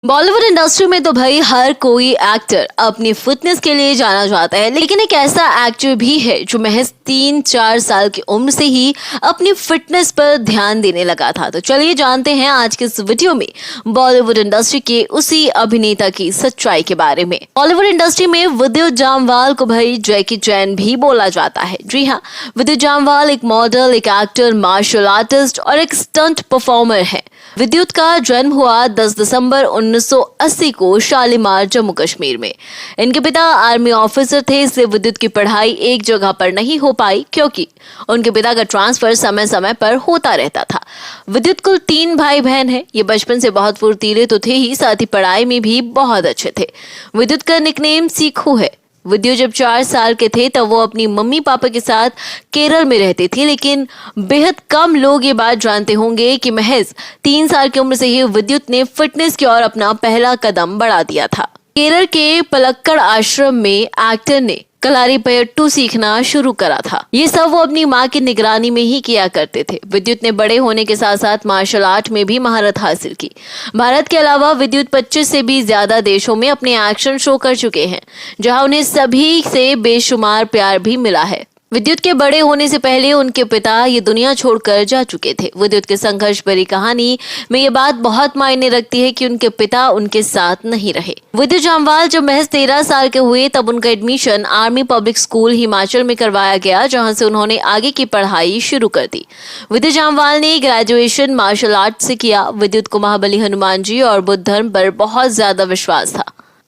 Bollywood industry में तो भाई हर कोई एक्टर अपनी फिटनेस के लिए जाना जाता है, लेकिन एक ऐसा एक्टर भी है जो महज 3-4 साल की उम्र से ही अपनी फिटनेस पर ध्यान देने लगा था। तो चलिए जानते हैं आज के इस वीडियो में बॉलीवुड इंडस्ट्री के उसी अभिनेता की सच्चाई के बारे में। बॉलीवुड इंडस्ट्री में विद्युत जामवाल को भाई जैकी चैन भी बोला जाता है। जी हाँ, विद्युत जामवाल एक मॉडल, एक एक्टर, मार्शल आर्टिस्ट और एक स्टंट परफॉर्मर है। विद्युत का जन्म हुआ 10 दिसंबर 1980 को शालीमार, जम्मू कश्मीर में। इनके पिता आर्मी ऑफिसर थे, इसलिए विद्युत की पढ़ाई एक जगह पर नहीं हो पाई क्योंकि उनके पिता का ट्रांसफर समय समय पर होता रहता था। विद्युत कुल 3 भाई बहन हैं। ये बचपन से बहुत फुर्तीले तो थे ही, साथ ही पढ़ाई में भी बहुत अच्छे थे। विद्युत का निकनेम सीखू है। विद्युत जब 4 साल के थे तब वो अपनी मम्मी पापा के साथ केरल में रहते थे, लेकिन बेहद कम लोग ये बात जानते होंगे कि महज 3 साल की उम्र से ही विद्युत ने फिटनेस की ओर अपना पहला कदम बढ़ा दिया था। केरल के पलक्कड़ आश्रम में एक्टर ने कलारीपयट्टू सीखना शुरू करा था। ये सब वो अपनी माँ की निगरानी में ही किया करते थे। विद्युत ने बड़े होने के साथ साथ मार्शल आर्ट में भी महारत हासिल की। भारत के अलावा विद्युत 25 से भी ज्यादा देशों में अपने एक्शन शो कर चुके हैं, जहां उन्हें सभी से बेशुमार प्यार भी मिला है। विद्युत के बड़े होने से पहले उनके पिता ये दुनिया छोड़कर जा चुके थे। विद्युत के संघर्ष भरी कहानी में ये बात बहुत मायने रखती है कि उनके पिता उनके साथ नहीं रहे। विद्युत जामवाल जब महज 13 साल के हुए तब उनका admission army public school Himachal में करवाया गया, जहां से उन्होंने आगे की पढ़ाई शुरू कर दी। विद्युत जामवाल ने ग्रेजुएशन मार्शल आर्ट से किया। विद्युत को महाबली हनुमान जी और बुद्ध धर्म पर बहुत ज्यादा विश्वास था।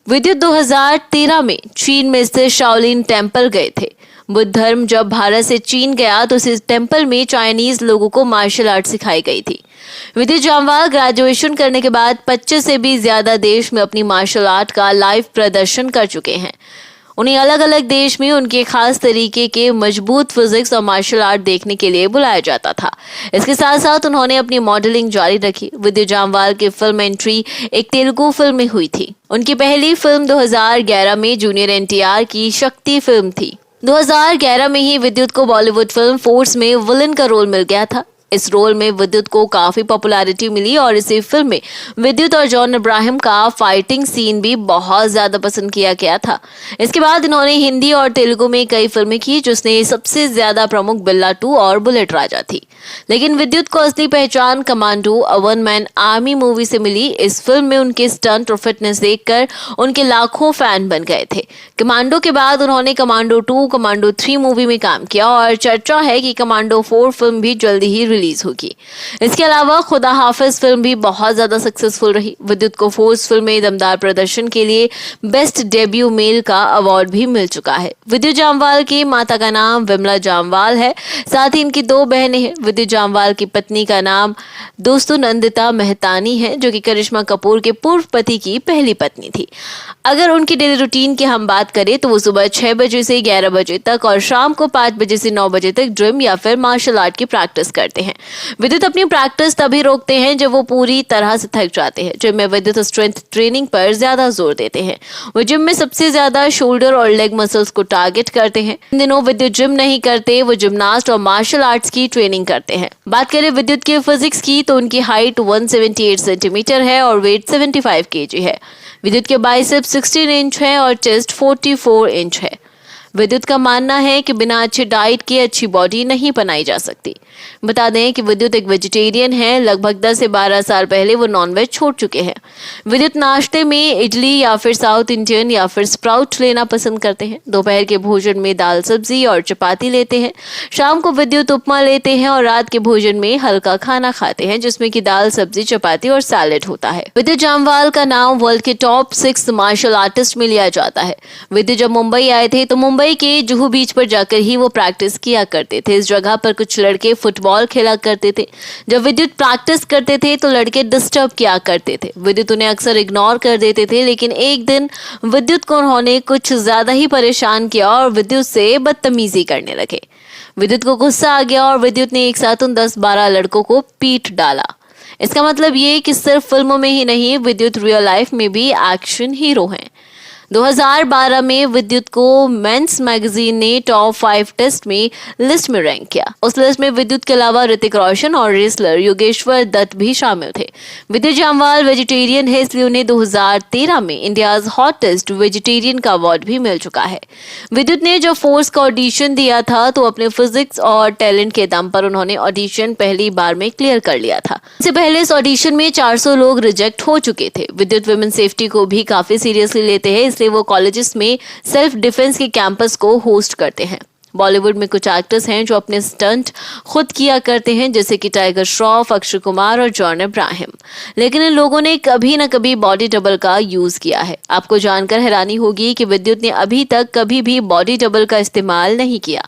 विद्युत 2013 में चीन में स्थित शाओलिन टेम्पल गए थे। बुद्ध धर्म जब भारत से चीन गया तो इस टेम्पल में चाइनीज लोगों को मार्शल आर्ट सिखाई गई थी। विद्युत जामवाल ग्रेजुएशन करने के बाद 25 से भी ज्यादा देश में अपनी मार्शल आर्ट का लाइव प्रदर्शन कर चुके हैं। उन्हें अलग अलग देश में उनके खास तरीके के मजबूत फिजिक्स और मार्शल आर्ट देखने के लिए बुलाया जाता था। इसके साथ साथ उन्होंने अपनी मॉडलिंग जारी रखी। विद्युत जामवाल की फिल्म एंट्री एक तेलुगु फिल्म में हुई थी। उनकी पहली फिल्म 2011 में जूनियर एनटीआर की शक्ति फिल्म थी। 2011 में ही विद्युत को बॉलीवुड फिल्म फोर्स में विलन का रोल मिल गया था। इस रोल में विद्युत को काफी पॉपुलैरिटी मिली और इसी फिल्म में विद्युत और जॉन अब्राहम का फाइटिंग सीन भी बहुत ज्यादा पसंद किया गया था। इसके बाद इन्होंने हिंदी और तेलुगु में कई फिल्में की, जिसने सबसे ज्यादा प्रमुख बिल्ला 2 और बुलेट राजा थी। लेकिन विद्युत को असली पहचान commando, a one man army movie से मिली। इस फिल्म में उनके स्टंट और फिटनेस देखकर उनके लाखों फैन बन गए थे। कमांडो के बाद उन्होंने कमांडो 2, कमांडो 3 मूवी में काम किया और चर्चा है कि कमांडो 4 फिल्म भी जल्दी ही रिलीज होगी। इसके अलावा खुदा हाफिज फिल्म भी बहुत ज्यादा सक्सेसफुल रही। विद्युत को फोर्स फिल्म में दमदार प्रदर्शन के लिए बेस्ट डेब्यू मेल का अवार्ड भी मिल चुका है। विद्युत जामवाल की माता का नाम विमला जामवाल है, साथ ही इनकी 2 बहनें हैं। विद्युत जामवाल की पत्नी का नाम दोस्तों नंदिता मेहतानी है, जो कि करिश्मा कपूर के पूर्व पति की पहली पत्नी थी। अगर उनकी डेली रूटीन की हम बात करें तो वो सुबह 6 बजे से 11 बजे तक और शाम को 5 बजे से 9 बजे तक ड्रिम या फिर मार्शल आर्ट की प्रैक्टिस करते हैं। विद्युत अपनी प्रैक्टिस तभी रोकते हैं जब वो पूरी तरह से थक जाते हैं। जिम में विद्युत स्ट्रेंथ ट्रेनिंग पर ज्यादा जोर देते हैं। वो जिम में सबसे ज्यादा शोल्डर और लेग मसल्स को टारगेट करते हैं। इन दिनों विद्युत जिम नहीं करते, वो जिमनास्ट और मार्शल आर्ट्स की ट्रेनिंग करते हैं। बात करें विद्युत के फिजिक्स की तो उनकी हाइट 178 सेंटीमीटर है और वेट 75 kg है। विद्युत के बाइसेप्स 16 इंच है और चेस्ट 44 इंच है। विद्युत का मानना है कि बिना अच्छी डाइट के अच्छी बॉडी नहीं बनाई जा सकती। बता दें कि विद्युत एक वेजिटेरियन है। लगभग 10 से 12 साल पहले वो नॉनवेज छोड़ चुके हैं। विद्युत नाश्ते में इडली या फिर साउथ इंडियन या फिर स्प्राउट लेना पसंद करते हैं। दोपहर के भोजन में दाल सब्जी और चपाती लेते हैं। शाम को विद्युत उपमा लेते हैं और रात के भोजन में हल्का खाना खाते हैं, जिसमें कि दाल सब्जी, चपाती और सैलेड होता है। विद्युत जामवाल का नाम वर्ल्ड के टॉप 6 मार्शल आर्टिस्ट में लिया जाता है। विद्युत जब मुंबई आए थे तो मुंबई के जुहू बीच पर जाकर ही वो प्रैक्टिस किया करते थे। इस जगह पर कुछ लड़के फुटबॉल खेला करते थे। जब विद्युत प्रैक्टिस करते थे तो लड़के डिस्टर्ब किया करते थे। विद्युत उन्हें अक्सर इग्नोर कर देते थे, लेकिन एक दिन विद्युत को उन्होंने कुछ ज्यादा ही परेशान किया और विद्युत से बदतमीजी करने लगे। विद्युत को गुस्सा आ गया और विद्युत ने एक साथ उन 10-12 लड़कों को पीट डाला। इसका मतलब ये कि सिर्फ फिल्मों में ही नहीं, विद्युत रियल लाइफ में भी एक्शन हीरो हैं। 2012 में विद्युत को मेंस मैगजीन ने टॉप 5 टेस्ट में लिस्ट में रैंक किया। उस लिस्ट में विद्युत के अलावा ऋतिक रोशन और रेसलर योगेश्वर दत्त भी शामिल थे। विद्युत जामवाल वेजिटेरियन है, इसलिए उन्हें 2013 में इंडियाज हॉटेस्ट वेजिटेरियन का अवार्ड भी मिल चुका है। विद्युत ने जब फोर्स का ऑडिशन दिया था तो अपने फिजिक्स और टैलेंट के दम पर उन्होंने ऑडिशन पहली बार में क्लियर कर लिया था। इससे पहले इस ऑडिशन में 400 लोग रिजेक्ट हो चुके थे। विद्युत वुमेन सेफ्टी को भी काफी सीरियसली लेते हैं, इसलिए वो कॉलेजेस में सेल्फ डिफेंस के कैंपस को होस्ट करते हैं। बॉलीवुड में कुछ एक्टर्स हैं जो अपने स्टंट खुद किया करते हैं, जैसे कि टाइगर श्रॉफ, अक्षय कुमार और जॉन अब्राहम। लेकिन इन लोगों ने कभी न कभी बॉडी डबल का यूज किया है। आपको जानकर हैरानी होगी कि विद्युत ने अभी तक कभी भी बॉडी डबल का इस्तेमाल नहीं किया।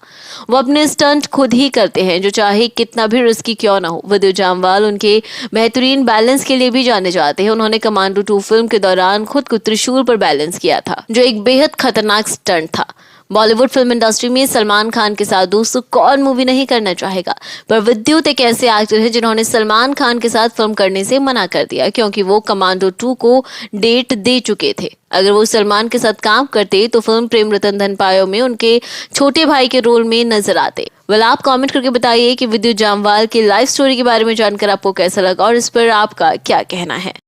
वो अपने स्टंट खुद ही करते हैं, जो चाहे कितना भी रिस्की क्यों ना हो। विद्युत जामवाल उनके बेहतरीन बैलेंस के लिए भी जाने जाते हैं। उन्होंने कमांडो 2 फिल्म के दौरान खुद को त्रिशूल पर बैलेंस किया था, जो एक बेहद खतरनाक स्टंट था। बॉलीवुड फिल्म इंडस्ट्री में सलमान खान के साथ दोस्तों कौन मूवी नहीं करना चाहेगा, पर विद्युत एक ऐसे एक्टर है जिन्होंने सलमान खान के साथ फिल्म करने से मना कर दिया, क्योंकि वो कमांडो 2 को डेट दे चुके थे। अगर वो सलमान के साथ काम करते तो फिल्म प्रेम रतन धन पायो में उनके छोटे भाई के रोल में नजर आते। आप कमेंट करके बताइए कि विद्युत जामवाल की लाइफ स्टोरी के बारे में जानकर आपको कैसा लगा और इस पर आपका क्या कहना है।